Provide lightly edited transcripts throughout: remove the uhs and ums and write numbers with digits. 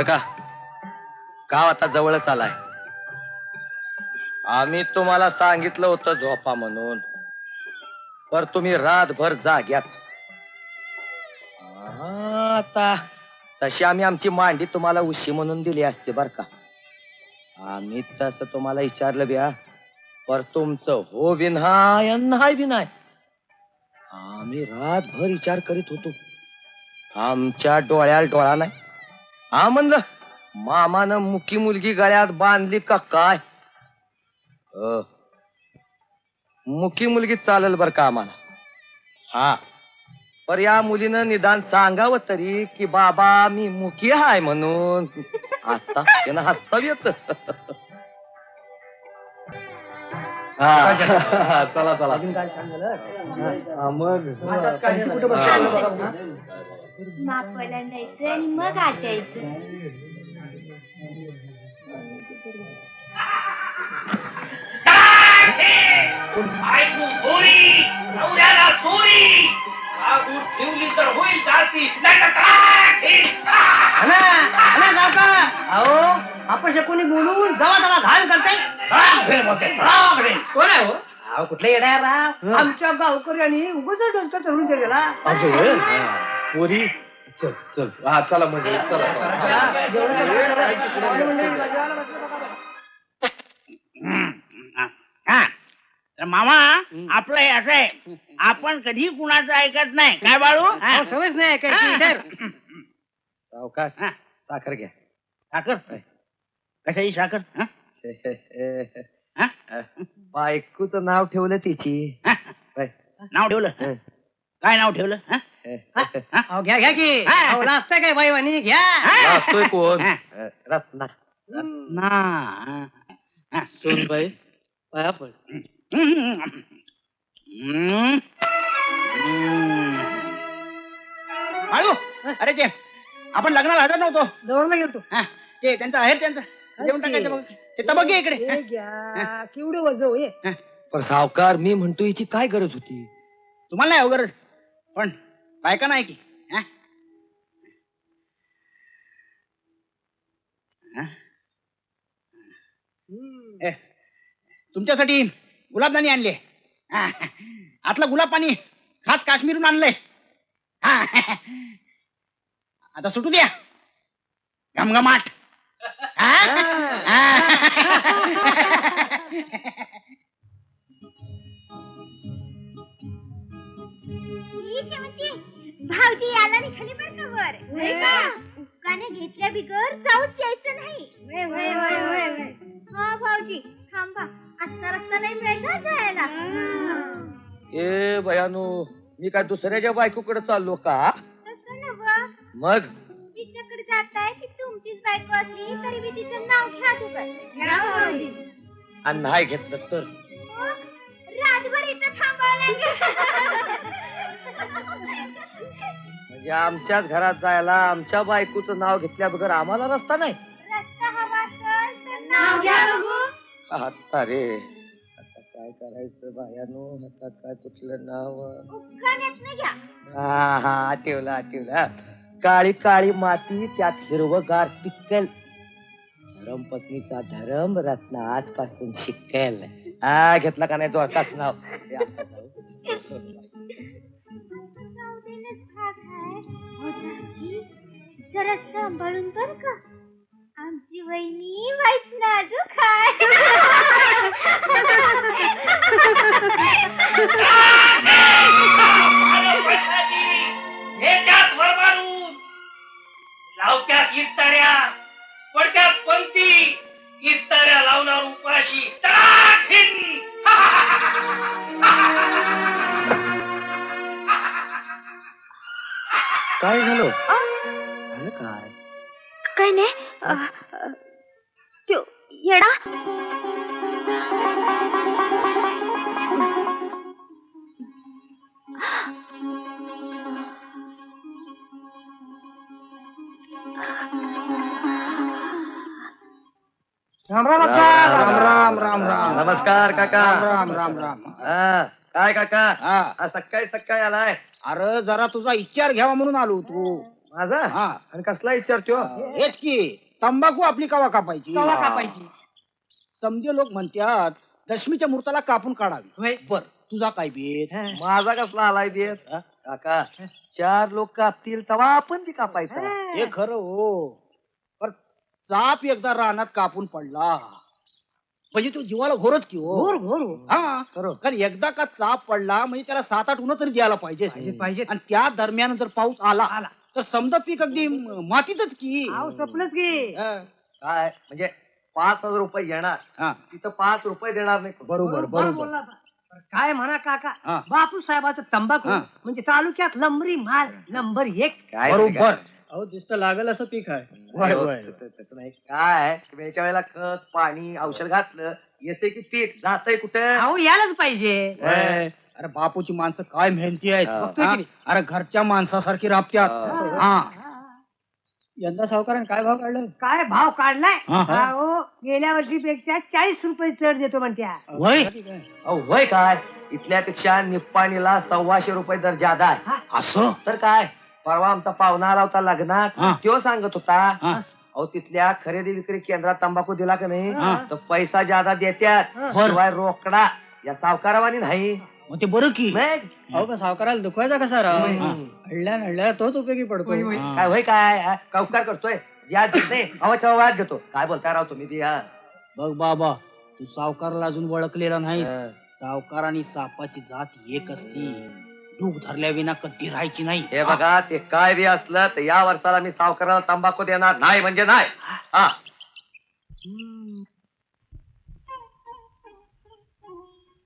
बर का, गाव आता जवळच आलाय. आम्ही तुम्हाला सांगितलं होतं झोपा म्हणून, पर तुम्ही रातभर जाग्याच. आता तशी आम्ही आमची मांडी तुम्हाला उशी म्हणून दिली असते बर का. आम्ही तसं तुम्हाला विचारलं बिया, पर तुमचं हो बी नाही नाही बी नाही. आम्ही रातभर विचार करीत होतो. आमच्या डोळ्याला डोळा नाही. हा म्हणलं मामानं मुकी मुलगी गळ्यात बांधली का काय. मुकी मुलगी चालेल बर का आम्हाला. हा, पर या मुलीनं निदान सांगावं तरी की बाबा मी मुकी हाय म्हणून. आता त्यानं हसता येत. चला चला मग माप ओलांडायचं आणि मग आत यायचं. बायको चोरी, नवऱ्याला चोरी, आगूर ठेवली तर होईल जाती, नाही तर अहो आपण कोणी बोलून जवा जवा घाण करते. कोण आहे हो? अहो कुठले येणार राव, आमच्या गावकऱ्यांनी उगाच डोसका चढून गेलेला. पोरी चल चल हा चला म्हणजे चला तर मामा आपलं हे असं आहे, आपण कधी कुणाचं ऐकत नाही काय बाळू. समज नाही काय सावकार साखर घ्या. साखर कशाची साखर? बायकोचं नाव ठेवलं तिची. नाव ठेवलं? काय नाव ठेवलं? घ्या घ्या की नाचता काय बाई वाणी घ्या. वाचतोय कोण? रत्ना. ना सोनबाई पाया पड. बाळू, अरे ते आपण लग्नाला हजर नव्हतो. दौडला गेलतो. ते त्यांचं आहे त्यांचं जेवण टाकायचं बघ. ते तबक इकडे. केवढे वजन होय. पण सावकार मी म्हणतो हिची काय गरज होती. तुम्हाला नाही गरज, पण बायका नाही की. तुमच्यासाठी गुलाबदानी आणले. आतलं गुलाब पाणी खास काश्मीरून आणलंय. आता सुटू द्या घमघमाट. भाऊजी याला निघाली बर का वर. उकाने घेतल्या बिगर जाऊच यायचं नाही. हा भाऊजी थांबा, आता रस्ता नाही मिळायचा जायला. ए बयानो, मी काय दुसऱ्याच्या बायकोकडे चाललो का? तसं नव्ह, मग तिच्याकडे जाताय ती तुमचीच बायको असली तरी मी तिचं नाव घ्या तू भाऊजी. आणि नाही घेतलं तर राजभर इथं थांबावं म्हणजे आमच्याच घरात जायला आमच्या बायकोचं नाव घेतल्या बगर आम्हाला रस्ता नाही. रस्ता हवा असेल तर नाव घ्या बघू. आता रे, आता काय करायचं बायानो, आता काय कुठलं नाव? उखाण्यातनं घ्या. हा हा, आठवलं आठवलं. काळी काळी माती त्यात हिरवगार पिकल. धर्मपत्नीचा धर्म रत्न आजपासून शिकेल. हा घेतला का नाही जोरकाच नाव. जरा सांभाळून बर का, आमची वहिनी वाईट नाजूक आहे. लावत्यात इस्ताऱ्या, पडत्यात पंक्ती, इस्ताऱ्या लावणार उपाशी. काय झालं? झालं काय? काय नाही, तो येडा. राम राम राम राम राम. नमस्कार काका. राम राम राम. काय काका, हा. सकाळी सकाळी आलाय? अरे जरा तुझा विचार घ्यावा म्हणून आलो तू. माझा हा. आणि कसला विचारतो हेच की तंबाखू आपली कवा कापायची कवा कापायची समजे लोक म्हणतात दशमीच्या मुहूर्ताला कापून काढावी होय. बर तुझा काय बेत माझा कसला आलाय बेत हा? काका 4 लोक कापतील तेव्हा आपण ती कापायचा हे खरं हो पर चाप एकदा रानात कापून पडला म्हणजे तो जीवाला घोरच की हो घोर घोर हो. हा कारण एकदा का चाप पडला म्हणजे त्याला 7-8 उन्ह तरी द्यायला पाहिजे पाहिजे. आणि त्या दरम्यान जर पाऊस आला तर समजा पीक अगदी मातीतच की आव सपलंच की हा. काय म्हणजे 5,000 रुपये येणार हा. तिथं 5 रुपये देणार नाही कोण. बरोबर बरोबर बोलला बा. काय म्हणा काका हा. बापू साहेबाचं तंबाखू हा. म्हणजे तालुक्यात लंबरी माल नंबर 1. काय बरोबर अहो दिसतं लागल असं पीक आहे होय, हो, होय. तसं नाही काय की वेळच्या वेळेला खत पाणी औषध घातलं येते की पीक जातंय कुठं अहो यायलाच पाहिजे होय. अरे बापूची माणसं काय मेहनती आहेत हा. बघतोय की नाही? अरे घरच्या माणसासारखी राबत्यात हा. हा यंदा सावकारांनी काय भाव काढला काय भाव काढलाय हा, हा. अहो गेल्या वर्षीपेक्षा 40 रुपये चढ देतो म्हणत्या वय अहो होय काय इथल्यापेक्षा निप्पाणीला 1,200 रुपये दर जादा आहे असं तर काय परवा आमचा पाहुणा आला होता लग्नात हा. तो सांगत होता हा. अहो तिथल्या खरेदी विक्री केंद्रात तंबाखू दिला का नाही हा. तर पैसा जादा देत्यात हा. शिवाय रोकडा या सावकारावानी नाही मग ते बरं की मग अहो का सावकाराला दुखवायचा कसा राव हा. हडल्या तोच उपयोगी पडतो हा. काय होय काय हा? का उपकार करतोय व्याज घेत नाही हवाच्या व्याज घेतो काय बोलताय राव तुम्ही बी हा बघ बाबा तू सावकाराला अजून ओळखलेला नाही हा. सावकार आणि सापाची जात एक असती डूक धरल्या विना कधी राहायची नाही हे बघा ते काय बी असलं तर या वर्षाला मी सावकाराला तंबाखू देणार नाही म्हणजे नाही हा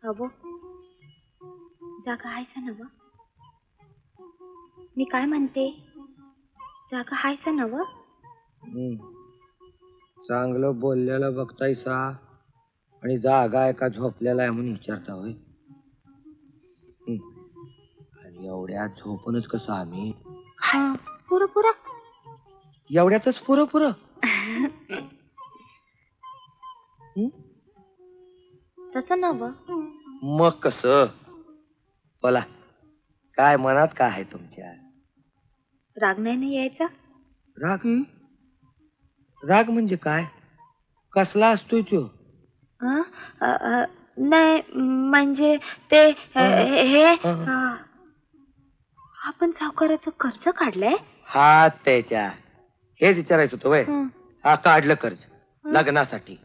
अबो जागा हायसा नव मी काय म्हणते जागा हायसा नव चांगलं बोललेलं बघतायसा आणि जागा आहे का झोपलेला आहे म्हणून विचारता होय आणि एवढ्या झोपूनच कसं आम्ही हा पुरं पुरं एवढ्यातच पुरं पुरं तसं नव मग कस बोला काय मनात काय आहे तुमच्या राग नाही यायचा राग राग म्हणजे काय कसला असतोय तो हं? नाही म्हणजे ते हे आपण सावकाराचं कर्ज काढलंय हा त्याच्या हेच विचारायचं होतं वय हं, हा काढलं कर्ज लग्नासाठी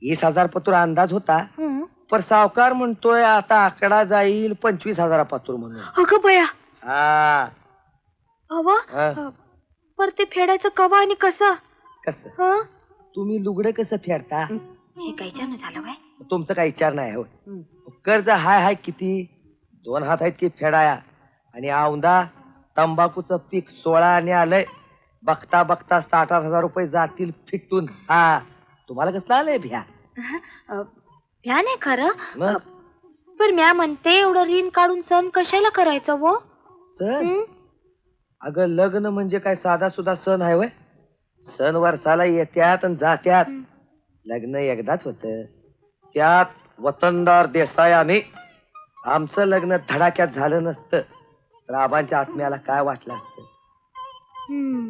20,000 पतूर अंदाज होता हं. पर सावकार म्हणतोय आता आकडा जाईल 25,000 पतूर म्हणून अगं बया हा हवा हा. पर ते फेडायचं कवा आणि कसं कस हं? तुम्ही लुगडं कसं फेडता हे कायच्यानं झालं काय तुमचं काही विचार नाही होय कर्ज हाय किती 2 हात आहेत की फेडाया आणि औंदा तंबाखूचं पीक 16 आणि आलंय बघता बघता 60,000 रुपये जातील फिटून हा तुम्हाला कसलं आलंय भ्या भ्या नाही खरं मग पण म्या म्हणते एवढं ऋण काढून सण कशाला करायचं वो सण हं? अगं लग्न म्हणजे काय साधा सुद्धा सण आहे वय सण वर्षाला येत्यात आणि जात्यात लग्न एकदाच होत त्यात वतनदार देसाई आम्ही आमचं लग्न धडाक्यात झालं नसतं तर आबांच्या आत्म्याला काय वाटलं असतं हं.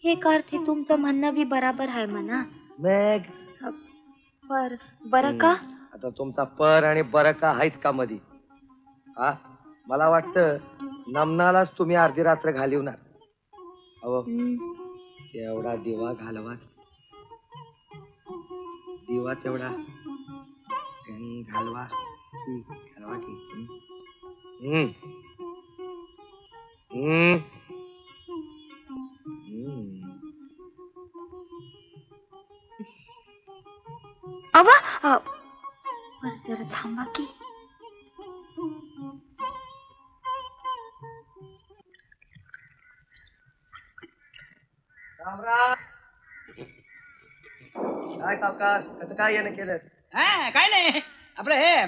हे अर्थी तुमचं म्हणणं बी बराबर आहे म्हणा मग बरं का आता तुमचा पर आणि बरं का आहेच का मधी हा मला वाटतं नमनालाच तुम्ही अर्धी रात्र घालवणार अहो हं. तेवढा दिवा घालवा दिवा तेवढा घालवा की घालवा की हम्म. हम्म. हम्म. अवा बरं जरा थांबा की रामराम काय सावकार कसं काय येणं केलं हा काय नाही आपलं हे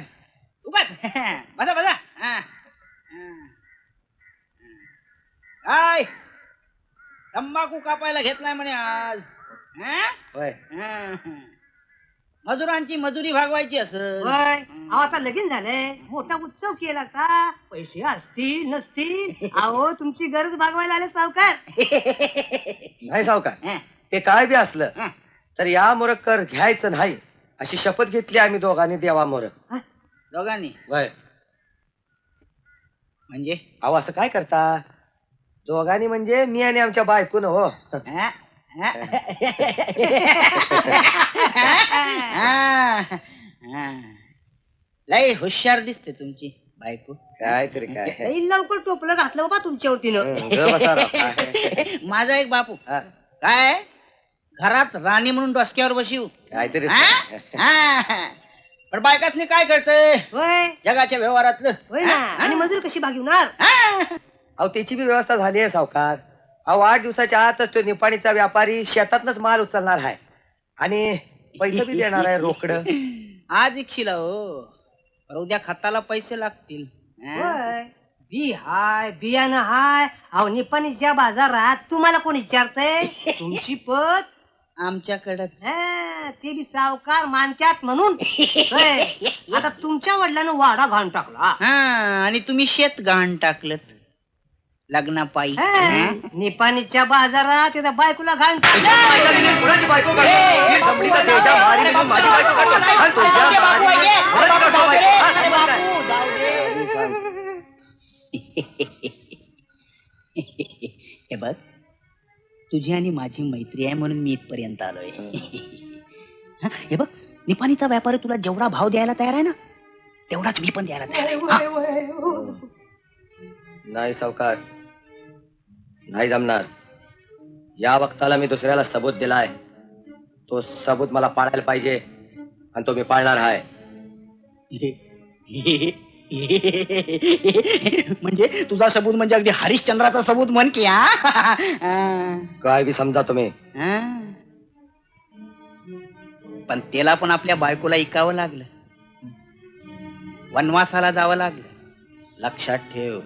उगाच बसा बसा हा, हा. काय तंबाखू कापायला घेतलाय म्हणे आज हा? होय हा. मजुरांची मजुरी भागवायची असं. होय अहो आता लगीन झालंय मोठा उत्सव केला का पैसे असतील नसतील अहो तुमची गरज भागवायला आले सावकार. नाही सावकार, ते काय बी असलं तर या मोर कर घ्यायचं नाही अशी शपथ घेतली आम्ही दोघांनी देवामोर. दोघांनी वय म्हणजे अहो असं काय करता? दोघांनी म्हणजे मी आणि आमच्या बायकून हो. हा? हा? हा. लय हुशार दिसते तुमची बायको. काय तरी काय. लई लवकर टोपलं घातलं बाबा तुमच्यावरतीनं. ग बसा राव, काय. माझा एक बापू हा, काय घरात राणी म्हणून डोसक्यावर बसू. काहीतरी पण बायकासनी काय करतंय होय जगाच्या व्यवहारातलं. होय ना आणि मजूर कशी भागवणार. अहो त्याची बी व्यवस्था झाली आहे सावकार. अहो 8 दिवसाच्या आतच तो निपाणीचा व्यापारी शेतातनच माल उचलणार आहे आणि पैसे बी देणार आहे रोकड. आज इच्छिला हो पण उद्या खताला पैसे लागतील. होय बी हाय बियाणं हाय अहो निपाणीच्या बाजारात तुम्हाला कोण विचारतंय तुमची पत आमच्याकडच. ते बी सावकार मानत्यात म्हणून. होय, आता तुमच्या वडिलांना वाडा घाण टाकला. हा आणि तुम्ही शेत गहाण टाकलत लग्नापायी. निपाणीच्या बाजारात तिथं बायकोला घाण टाकलं. कुणाची बायको काढतो? ही दमडीचा तेजा मारी म्हणून माझी बायको काढतो. आणि तुझ्या मारी कुणाची काढतो बायको? हा, काय? हे बघ तुझी आणि माझी मैत्री आहे म्हणून मी इथपर्यंत आलोय. हे बघ निपाणीचा व्यापारी तुला जेवढा भाव द्यायला तयार आहे ना तेवढाच मी पण द्यायला तयार आहे. नाही सावकार, नाही जमणार. या वक्ताला मी दुसऱ्याला सबूत दिलाय. तो सबूत मला पाळायला पाहिजे आणि तो मी पाळणार आहे. म्हणजे तुझा सबूत म्हणजे अगदी हरिश्चंद्राचा सबूत म्हण की. काय बी समजा तुम्ही. पण त्याला पण आपल्या बायकोला ऐकावं लागलं, वनवासाला जावं लागलं. लक्षात ठेव.